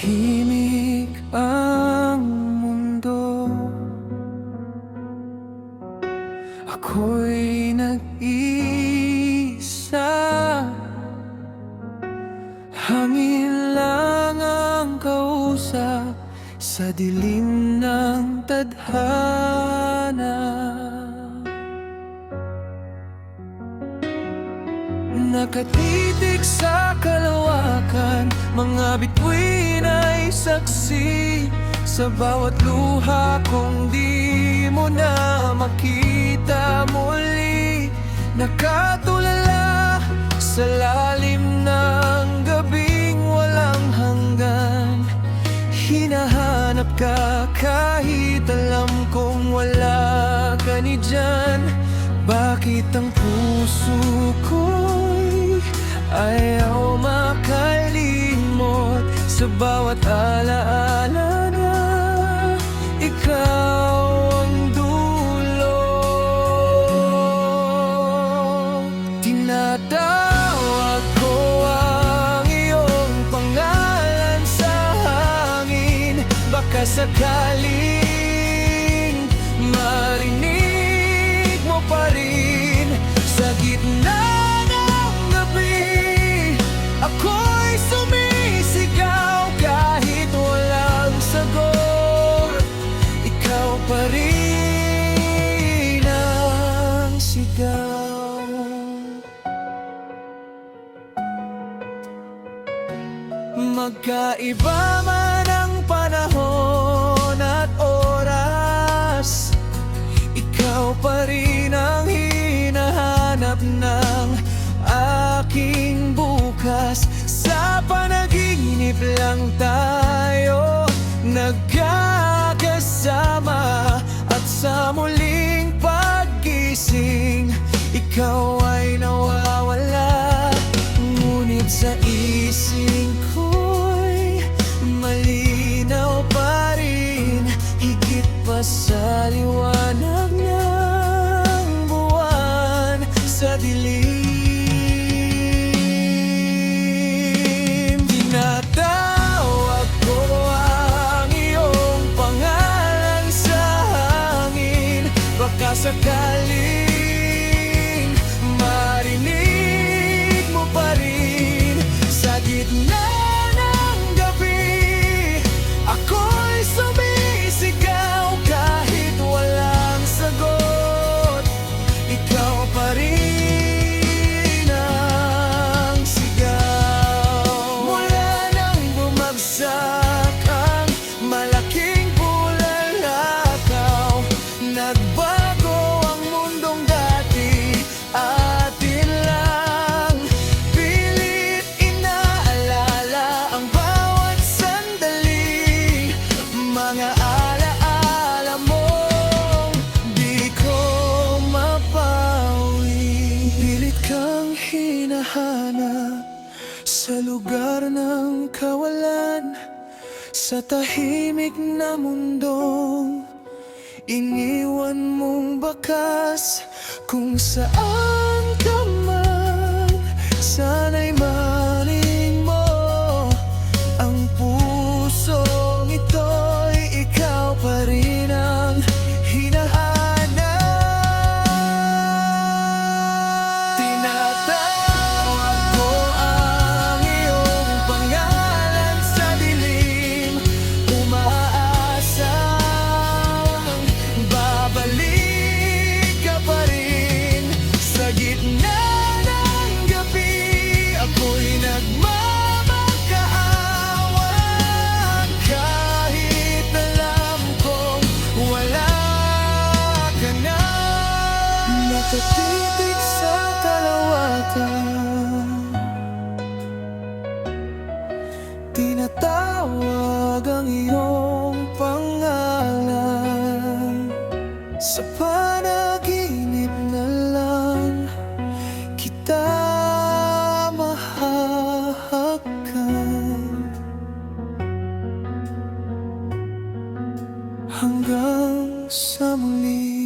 tahimik ang mundo, ako'y nag-isa. Hangin lang ang kausap sa dilim ng tadhana. Nakatitig sa kalawakan, mga bituin ay saksi sa bawat luha kung di mo na makita muli. Nakatulala sa lalim ng gabing walang hanggan, hinahanap ka kahit alam kong wala ka ni dyan. Bakit ang puso ko'y ayaw makalimot sa bawat alaala na ikaw ang dulot? Tinatawag ko ang iyong pangalan sa hangin, baka sakaling marinig mo pa rin sa gitna ng gabi. Ako'y sumisigaw kahit walang sagot, ikaw pa rin ang sigaw. Magkaiba man ang panahon at oras, ikaw pa rin ang hinahanap ng aking bukas. Sa panaginip lang tayo nagkakasama, at sa muling paggising ikaw ay nawawala. Ngunit sa isip ko'y malinaw pa rin, higit pa sa liwanag ng buwan sa dilim. Tinatawag ko ang iyong pangalan sa hangin, baka sakaling marinig mo pa rin sa gitna ng gabi. Ako'y sumisigaw kahit walang sagot, ikaw pa rin ang sigaw. Mula nang bumagsak ang malaking bulalakaw, nagbago ang mundong dati atin lang. Pilit inaalala ang bawat sandali, mga alaala mong di ko mapawi. Pilit kang hinahanap sa lugar ng kawalan, sa tahimik na mundong iniwan mong bakas. Kung saan ka man, sana'y maling mo ang pusong ito'y ikaw pa rin ang hinahanap. Tinatawag ko ang iyong pangalan sa dilim, umaasang babalik ka pa rin sa gitna ng gabi. Ako'y nagmamakaawa kahit alam kong wala ka na. Nakatitig sa kalawakan, tinatawag ang iyong pangalan. Sa panaginip na lang kita mahahakan, hanggang sa muli.